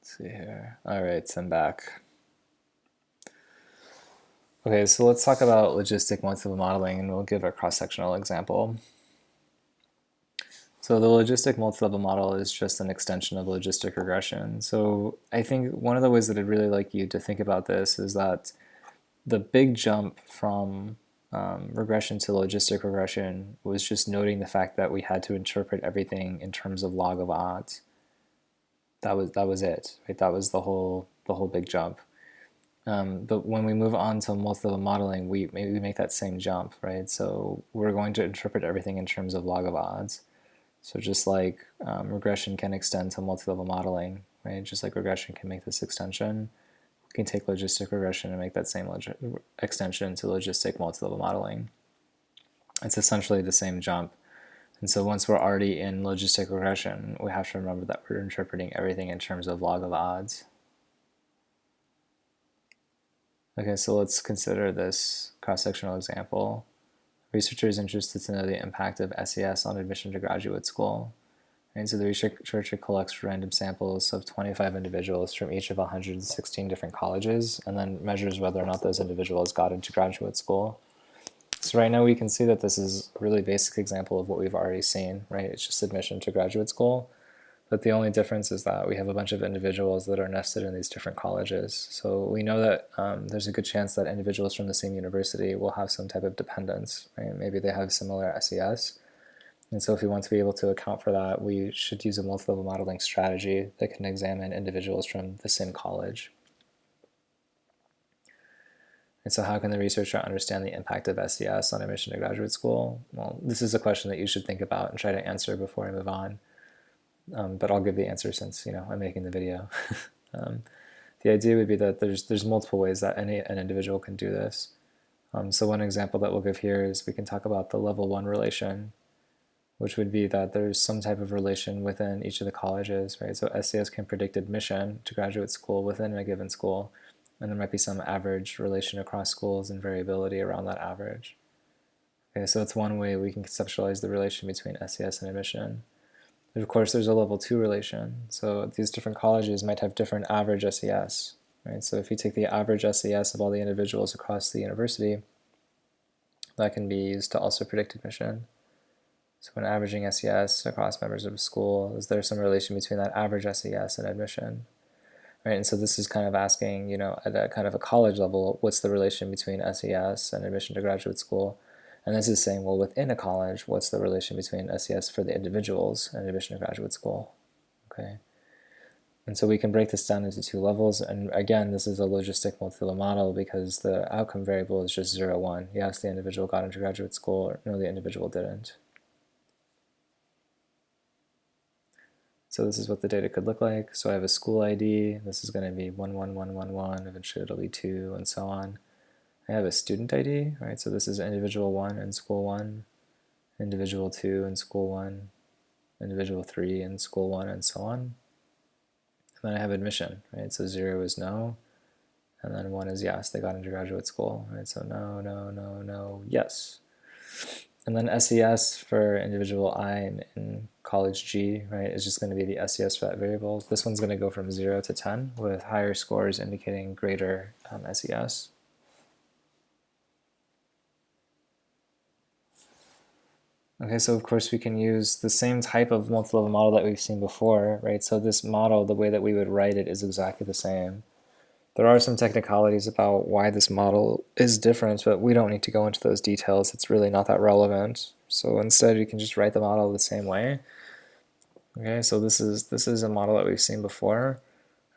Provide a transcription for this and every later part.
see here. All right, so I'm back. Okay, so let's talk about logistic multi-level modeling, and we'll give a cross-sectional example. So the logistic multi-level model is just an extension of logistic regression. So I think one of the ways that I'd really like you to think about this is that the big jump from regression to logistic regression was just noting the fact that we had to interpret everything in terms of log of odds. That was it, right? That was the whole big jump. But when we move on to multi-level modeling, we make that same jump, right? So we're going to interpret everything in terms of log of odds. So just like regression can extend to multi-level modeling, right? Just like regression can make this extension, we can take logistic regression and make that same extension to logistic multi-level modeling. It's essentially the same jump. And so once we're already in logistic regression, we have to remember that we're interpreting everything in terms of log of odds. Okay, so let's consider this cross-sectional example. Researchers interested to know the impact of SES on admission to graduate school. And so the researcher collects random samples of 25 individuals from each of 116 different colleges and then measures whether or not those individuals got into graduate school. So right now we can see that this is a really basic example of what we've already seen, right? It's just admission to graduate school. But the only difference is that we have a bunch of individuals that are nested in these different colleges. So we know that there's a good chance that individuals from the same university will have some type of dependence, right? Maybe they have similar SES. And so if we want to be able to account for that, we should use a multi-level modeling strategy that can examine individuals from the same college. And so how can the researcher understand the impact of SES on admission to graduate school? Well, this is a question that you should think about and try to answer before I move on. But I'll give the answer since I'm making the video. The idea would be that there's multiple ways that an individual can do this. So one example that we'll give here is we can talk about the level 1 relation, which would be that there's some type of relation within each of the colleges, right? So SES can predict admission to graduate school within a given school, and there might be some average relation across schools and variability around that average. Okay, so that's one way we can conceptualize the relation between SES and admission. Of course, there's a level 2 relation. So these different colleges might have different average SES, right? So if you take the average SES of all the individuals across the university, that can be used to also predict admission. So when averaging SES across members of a school, is there some relation between that average SES and admission? Right, and so this is kind of asking, at a kind of a college level, what's the relation between SES and admission to graduate school? And this is saying, well, within a college, what's the relation between SES for the individuals and admission to graduate school? Okay. And so we can break this down into 2 levels. And again, this is a logistic multi-level model because the outcome variable is just 0, 1. Yes, the individual got into graduate school, or no, the individual didn't. So this is what the data could look like. So I have a school ID. This is going to be 11111. Eventually it'll be 2, and so on. I have a student ID, right? So this is individual 1 in school 1, individual 2 in school 1, individual 3 in school 1, and so on. And then I have admission, right? So 0 is no, and then 1 is yes, they got into graduate school, right? So no, no, no, no, yes. And then SES for individual I in college G, right, is just going to be the SES for that variable. This one's going to go from 0 to 10, with higher scores indicating greater SES. Okay, so of course we can use the same type of multi-level model that we've seen before, right? So this model, the way that we would write it is exactly the same. There are some technicalities about why this model is different, but we don't need to go into those details. It's really not that relevant. So instead you can just write the model the same way. Okay, so this is a model that we've seen before,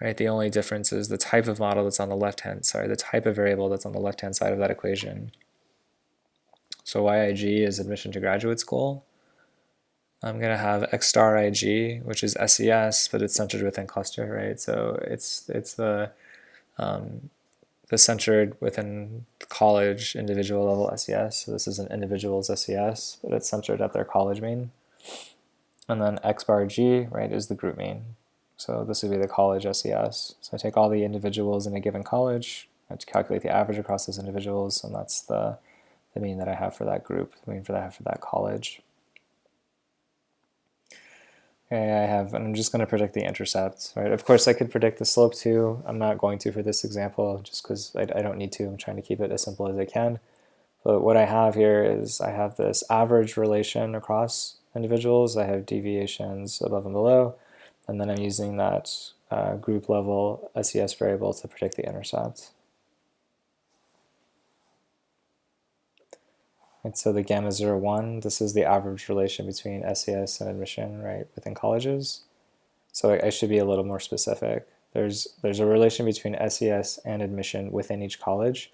right? The only difference is the type of model that's on the left-hand side, the type of variable that's on the left-hand side of that equation. So YIG is admission to graduate school. I'm going to have X star IG, which is SES, but it's centered within cluster, right? So it's the centered within college individual level SES. So this is an individual's SES, but it's centered at their college mean. And then X bar G, right, is the group mean. So this would be the college SES. So I take all the individuals in a given college, I have to calculate the average across those individuals, and that's the mean that I have for that group, the mean that I have for that college. Okay, and I'm just going to predict the intercept, right? Of course, I could predict the slope too. I'm not going to for this example, just because I don't need to. I'm trying to keep it as simple as I can. But what I have here is I have this average relation across individuals. I have deviations above and below, and then I'm using that group level SES variable to predict the intercept. And so the gamma 0, 1, this is the average relation between SES and admission, right, within colleges. So I should be a little more specific. There's a relation between SES and admission within each college,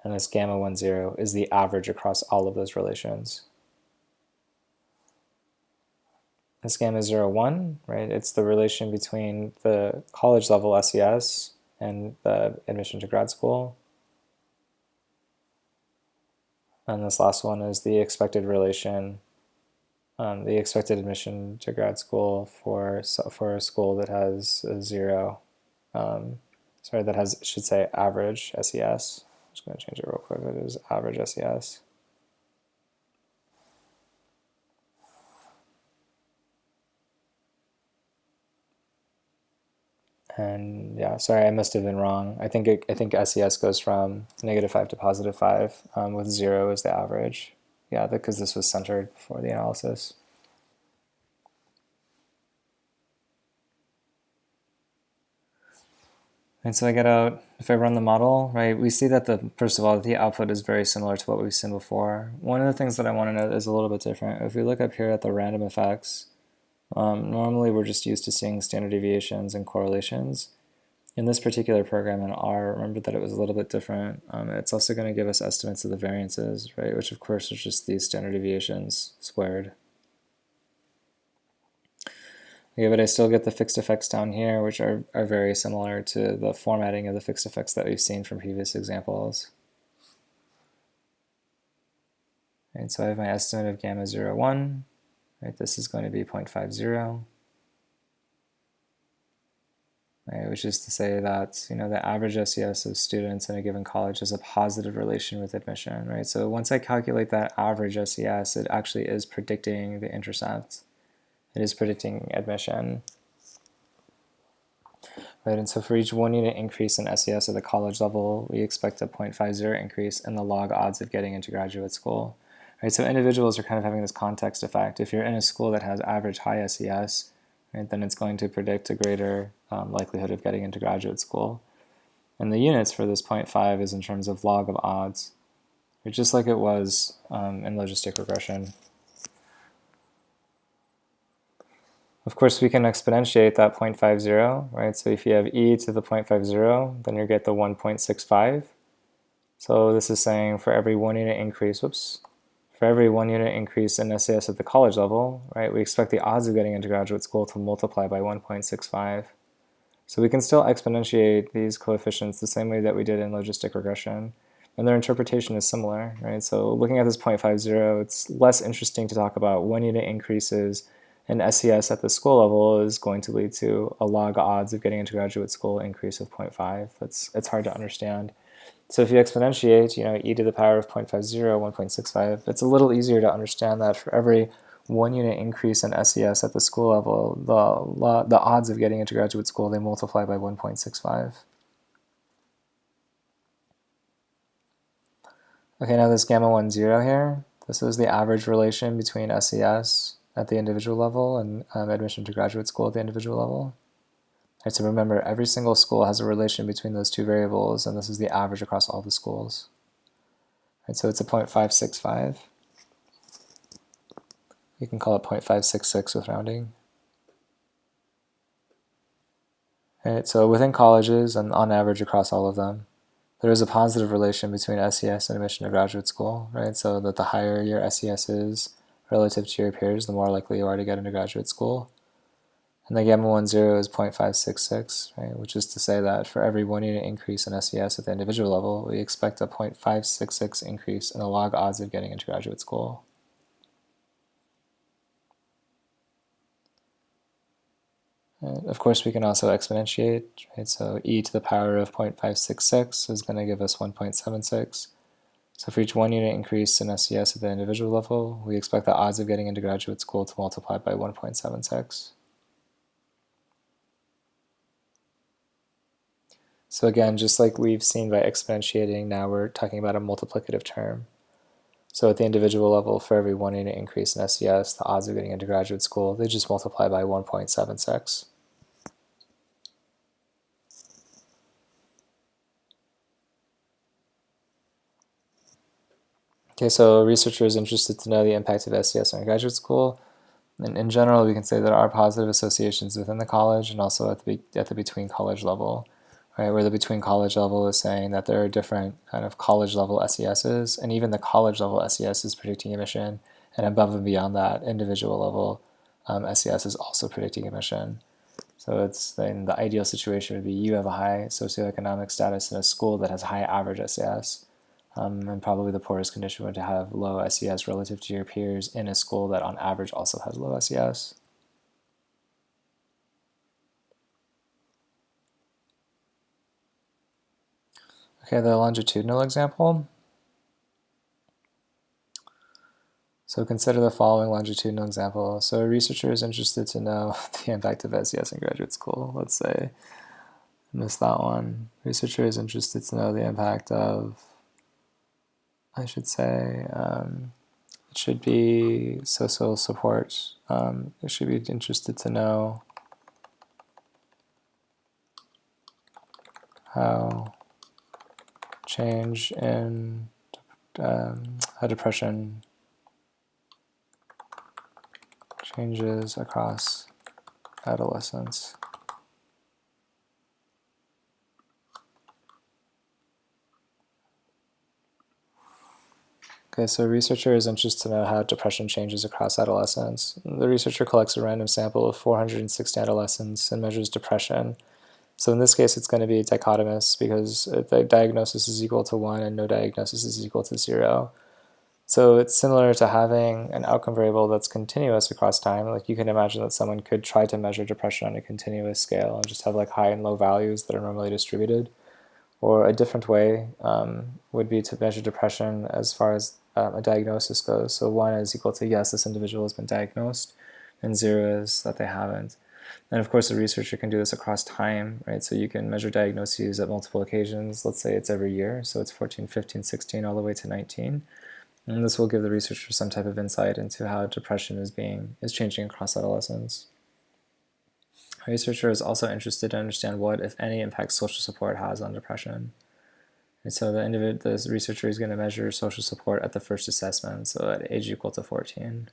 and this gamma 1, 0 is the average across all of those relations. This gamma 0, 1, right, it's the relation between the college level SES and the admission to grad school. And this last one is the expected relation, the expected admission to grad school for a school that has a 0, that has, should say, average SES. I'm just going to change it real quick. It is average SES. And yeah, sorry, I must have been wrong. I think SES goes from -5 to +5, with 0 as the average. Yeah, because this was centered for the analysis. And so I get out, if I run the model, right, we see that first of all, the output is very similar to what we've seen before. One of the things that I want to note is a little bit different. If we look up here at the random effects, normally we're just used to seeing standard deviations and correlations. In this particular program in R, remember that it was a little bit different. It's also going to give us estimates of the variances, right, which of course is just these standard deviations squared. Okay, but I still get the fixed effects down here, which are very similar to the formatting of the fixed effects that we've seen from previous examples. Right, so I have my estimate of gamma 0, 1. Right, this is going to be 0.50. Right, which is to say that the average SES of students in a given college has a positive relation with admission. Right, so once I calculate that average SES, it actually is predicting the intercept. It is predicting admission. Right, and so for each 1 unit increase in SES at the college level, we expect a 0.50 increase in the log odds of getting into graduate school. Right, so individuals are kind of having this context effect. If you're in a school that has average high SES, right, then it's going to predict a greater likelihood of getting into graduate school. And the units for this 0.5 is in terms of log of odds, just like it was in logistic regression. Of course, we can exponentiate that 0.50, right? So if you have e to the 0.50, then you get the 1.65. So this is saying for every 1 unit increase, for every 1 unit increase in SES at the college level, right, we expect the odds of getting into graduate school to multiply by 1.65. So we can still exponentiate these coefficients the same way that we did in logistic regression, and their interpretation is similar, right? So looking at this 0.50, it's less interesting to talk about 1 unit increases in SES at the school level is going to lead to a log odds of getting into graduate school increase of 0.5. It's hard to understand. So if you exponentiate, e to the power of 0.50, 1.65, it's a little easier to understand that for every 1 unit increase in SES at the school level, the odds of getting into graduate school, they multiply by 1.65. Okay, now this gamma 1, 0 here, this is the average relation between SES at the individual level and admission to graduate school at the individual level. Right, so remember, every single school has a relation between those two variables, and this is the average across all the schools. Right, so it's a 0.565. You can call it 0.566 with rounding. Right, so within colleges, and on average across all of them, there is a positive relation between SES and admission to graduate school, right? So that the higher your SES is relative to your peers, the more likely you are to get into graduate school. And the gamma 1, 0 is 0.566, right? Which is to say that for every 1 unit increase in SES at the individual level, we expect a 0.566 increase in the log odds of getting into graduate school. And of course, we can also exponentiate, right? So e to the power of 0.566 is going to give us 1.76. So for each 1 unit increase in SES at the individual level, we expect the odds of getting into graduate school to multiply by 1.76. So again, just like we've seen by exponentiating, now we're talking about a multiplicative term. So at the individual level, for every 1 unit increase in SES, the odds of getting into graduate school, they just multiply by 1.76. Okay, so a researcher is interested to know the impact of SES on graduate school. And in general, we can say there are positive associations within the college and also at the between college level, right? Where the between college level is saying that there are different kind of college level SESs, and even the college level SES is predicting emission, and above and beyond that, individual level SES is also predicting emission. So it's then the ideal situation would be you have a high socioeconomic status in a school that has high average SES. And probably the poorest condition would have low SES relative to your peers in a school that on average also has low SES. Okay, the longitudinal example. So consider the following longitudinal example. So a researcher is interested to know the impact of SES in graduate school. Let's say, missed that one. Researcher is interested to know the impact of, I should say, it should be social support. It should be interested to know how change in how depression changes across adolescence. Okay, so a researcher is interested to know how depression changes across adolescence. The researcher collects a random sample of 460 adolescents and measures depression. So in this case, it's going to be dichotomous because the diagnosis is equal to 1 and no diagnosis is equal to 0. So it's similar to having an outcome variable that's continuous across time. Like you can imagine that someone could try to measure depression on a continuous scale and just have like high and low values that are normally distributed. Or a different way would be to measure depression as far as a diagnosis goes. So 1 is equal to yes, this individual has been diagnosed, and 0 is that they haven't. And of course, a researcher can do this across time, right? So you can measure diagnoses at multiple occasions. Let's say it's every year, so it's 14, 15, 16, all the way to 19. And this will give the researcher some type of insight into how depression is changing across adolescence. A researcher is also interested to understand what, if any, impact social support has on depression. And so the researcher is going to measure social support at the first assessment, so at age equal to 14.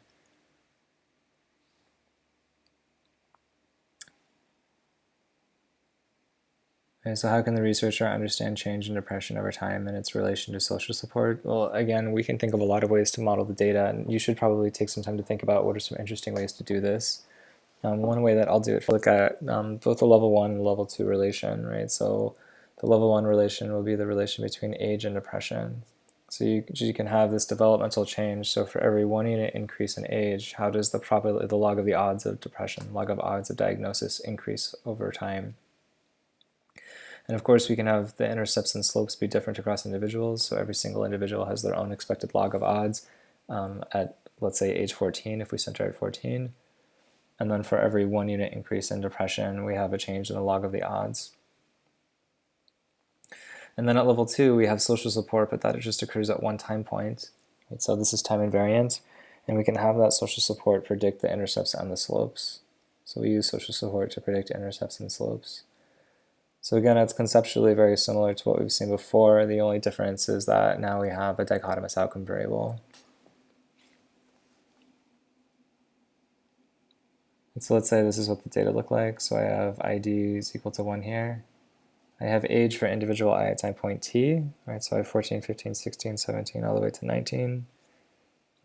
Okay, so how can the researcher understand change in depression over time and its relation to social support? Well, again, we can think of a lot of ways to model the data, and you should probably take some time to think about what are some interesting ways to do this. One way that I'll do it, look at both the level 1 and level 2 relation, right? So the level 1 relation will be the relation between age and depression. So you can have this developmental change. So for every 1 unit increase in age, how does the log of the odds of depression, log of odds of diagnosis increase over time? And of course, we can have the intercepts and slopes be different across individuals. So every single individual has their own expected log of odds at, let's say, age 14, if we center at 14. And then for every 1 unit increase in depression, we have a change in the log of the odds. And then at level 2, we have social support, but that just occurs at one time point. Right? So this is time invariant, and we can have that social support predict the intercepts and the slopes. So we use social support to predict intercepts and slopes. So again, it's conceptually very similar to what we've seen before. The only difference is that now we have a dichotomous outcome variable. So let's say this is what the data look like. So I have ID is equal to 1 here. I have age for individual I at time point t, right? So I have 14, 15, 16, 17, all the way to 19.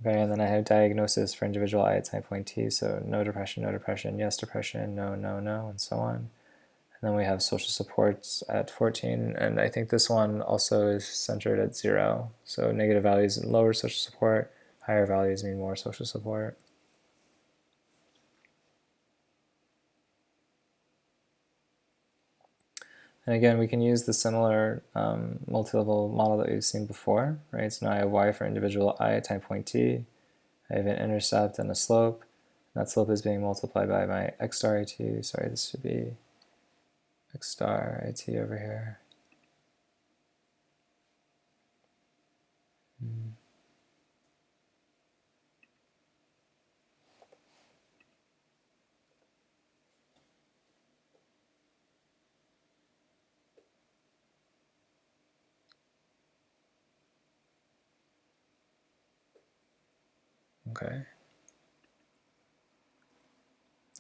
Okay, and then I have diagnosis for individual I at time point t, so no depression, yes depression, no, and so on. And then we have social supports at 14, and I think this one also is centered at 0. So negative values mean lower social support, higher values mean more social support. And again, we can use the similar multi-level model that we've seen before, right? So now I have y for individual I at time point t. I have an intercept and a slope. That slope is being multiplied by my x star it. Sorry, this should be x star it over here. Okay.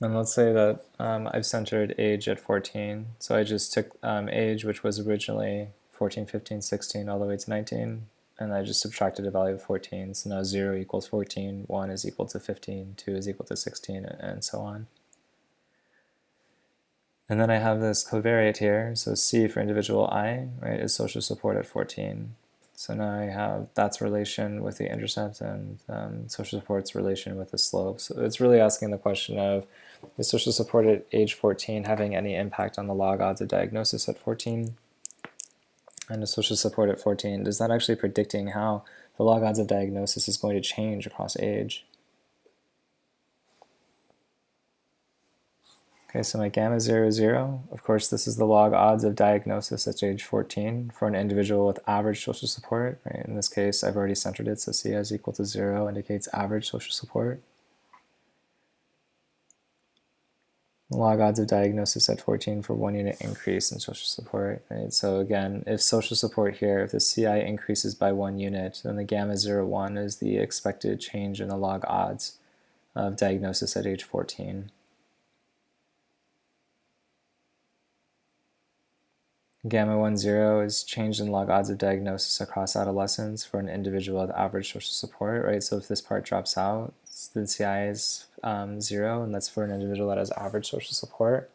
And let's say that I've centered age at 14. So I just took age, which was originally 14, 15, 16, all the way to 19, and I just subtracted a value of 14. So now 0 equals 14, 1 is equal to 15, 2 is equal to 16, and so on. And then I have this covariate here. So C for individual I, right, is social support at 14. So now I have that's relation with the intercept and social support's relation with the slope. So it's really asking the question of, is social support at age 14 having any impact on the log odds of diagnosis at 14? And is social support at 14, is that actually predicting how the log odds of diagnosis is going to change across age? Okay, so my gamma 0, 0, of course this is the log odds of diagnosis at age 14 for an individual with average social support, right? In this case, I've already centered it, so C is equal to 0 indicates average social support. Log odds of diagnosis at 14 for 1 unit increase in social support, right? So again, if social support here, if the CI increases by 1 unit, then the gamma 0, 1 is the expected change in the log odds of diagnosis at age 14. Gamma 1, 0 is change in log odds of diagnosis across adolescents for an individual with average social support, right? So if this part drops out, the CI is 0, and that's for an individual that has average social support.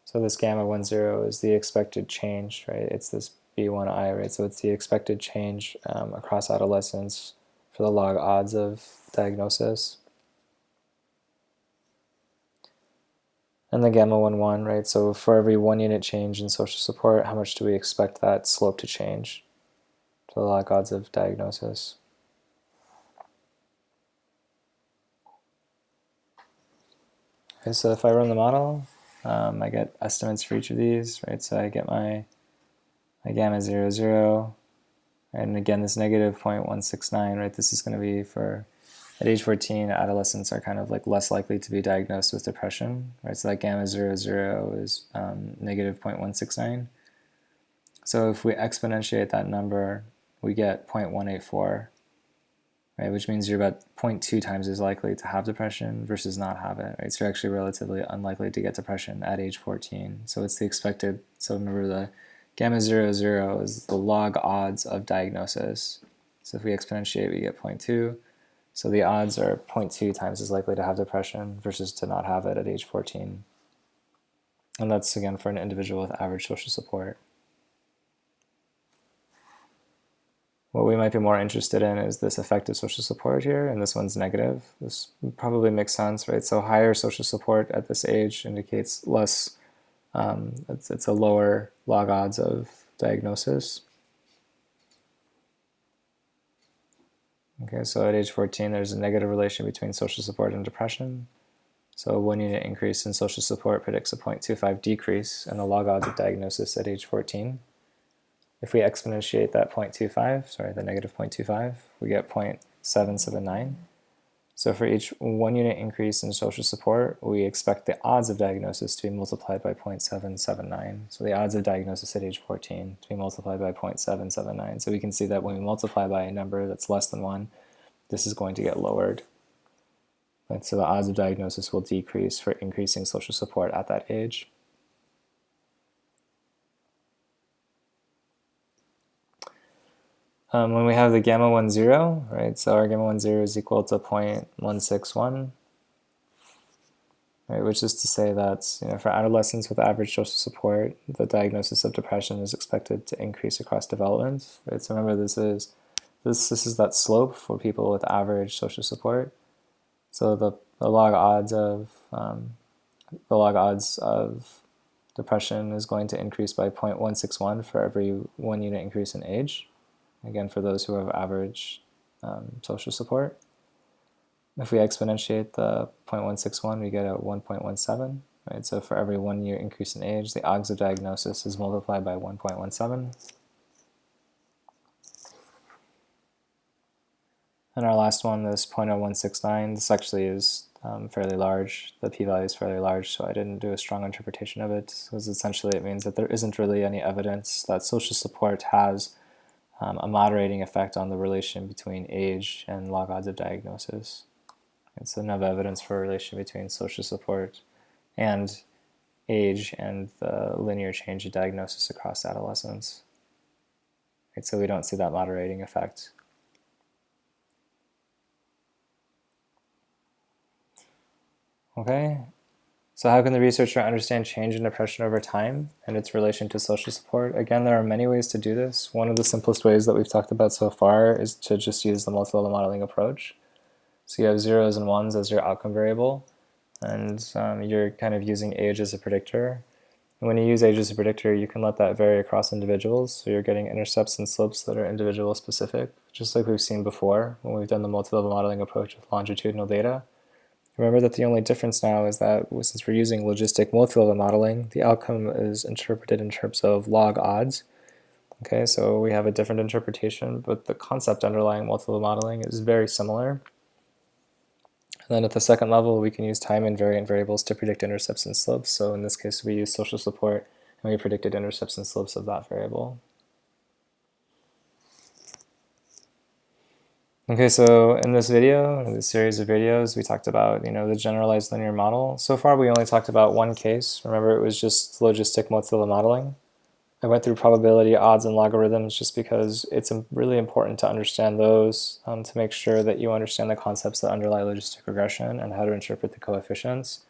So this gamma 1, 0 is the expected change, right? It's this B1I, right? So it's the expected change across adolescents for the log odds of diagnosis. And the gamma 1, 1, right? So for every 1 unit change in social support, how much do we expect that slope to change to the log odds of diagnosis? Okay, so if I run the model, I get estimates for each of these, right? So I get my gamma 0, 0, and again, this negative 0.169, right? This is going to be for, at age 14, adolescents are kind of like less likely to be diagnosed with depression, right? So that gamma 0, 0 is negative 0.169. So if we exponentiate that number, we get 0.184, right? Which means you're about 0.2 times as likely to have depression versus not have it, right? So you're actually relatively unlikely to get depression at age 14. So it's the expected, so remember the gamma 0, 0 is the log odds of diagnosis. So if we exponentiate, we get 0.2. So the odds are 0.2 times as likely to have depression versus to not have it at age 14. And that's, again, for an individual with average social support. What we might be more interested in is this effective social support here, and this one's negative. This probably makes sense, right? So higher social support at this age indicates less, it's a lower log odds of diagnosis. Okay, so at age 14, there's a negative relation between social support and depression. So a 1 unit increase in social support predicts a 0.25 decrease in the log odds of diagnosis at age 14. If we exponentiate that 0.25, sorry, the negative 0.25, we get 0.779. So for each 1 unit increase in social support, we expect the odds of diagnosis to be multiplied by 0.779. So the odds of diagnosis at age 14 to be multiplied by 0.779. So we can see that when we multiply by a number that's less than 1, this is going to get lowered. And so the odds of diagnosis will decrease for increasing social support at that age. When we have the gamma 1, 0, right, so our gamma 1, 0 is equal to 0.161, right, which is to say that, for adolescents with average social support, the diagnosis of depression is expected to increase across development, right? So remember, this is that slope for people with average social support. So the log odds of depression is going to increase by 0.161 for every 1 unit increase in age. Again, for those who have average social support. If we exponentiate the 0.161, we get a 1.17. Right? So for every 1 year increase in age, the odds of diagnosis is multiplied by 1.17. And our last one, this 0.0169, this actually is fairly large. The p-value is fairly large, so I didn't do a strong interpretation of it, because essentially it means that there isn't really any evidence that social support has a moderating effect on the relation between age and log odds of diagnosis. And so no evidence for a relation between social support and age and the linear change of diagnosis across adolescence. Right, so we don't see that moderating effect. Okay, so how can the researcher understand change in depression over time and its relation to social support? Again, there are many ways to do this. One of the simplest ways that we've talked about so far is to just use the multi-level modeling approach. So you have zeros and ones as your outcome variable, and you're kind of using age as a predictor. And when you use age as a predictor, you can let that vary across individuals, so you're getting intercepts and slopes that are individual specific, just like we've seen before when we've done the multi-level modeling approach with longitudinal data. Remember that the only difference now is that since we're using logistic multi-level modeling, the outcome is interpreted in terms of log odds. Okay, so we have a different interpretation, but the concept underlying multi-level modeling is very similar. And then at the second level, we can use time invariant variables to predict intercepts and slopes. So in this case, we use social support, and we predicted intercepts and slopes of that variable. Okay, so in this video, in this series of videos, we talked about, the generalized linear model. So far, we only talked about one case. Remember, it was just logistic multi-level modeling. I went through probability, odds, and logarithms just because it's really important to understand those to make sure that you understand the concepts that underlie logistic regression and how to interpret the coefficients.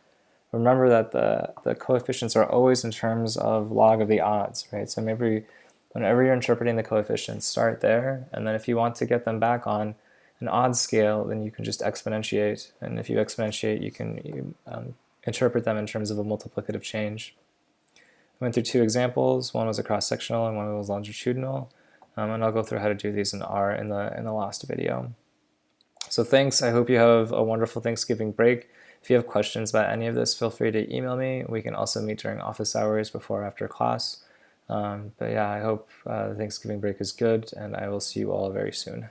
Remember that the coefficients are always in terms of log of the odds, right? So maybe whenever you're interpreting the coefficients, start there, and then if you want to get them back on an odds scale, then you can just exponentiate, and if you exponentiate, you can interpret them in terms of a multiplicative change. I went through two examples. One was a cross-sectional and one was longitudinal, and I'll go through how to do these in R in the last video. So thanks. I hope you have a wonderful Thanksgiving break. If you have questions about any of this, feel free to email me. We can also meet during office hours before or after class. But yeah, I hope the Thanksgiving break is good, and I will see you all very soon.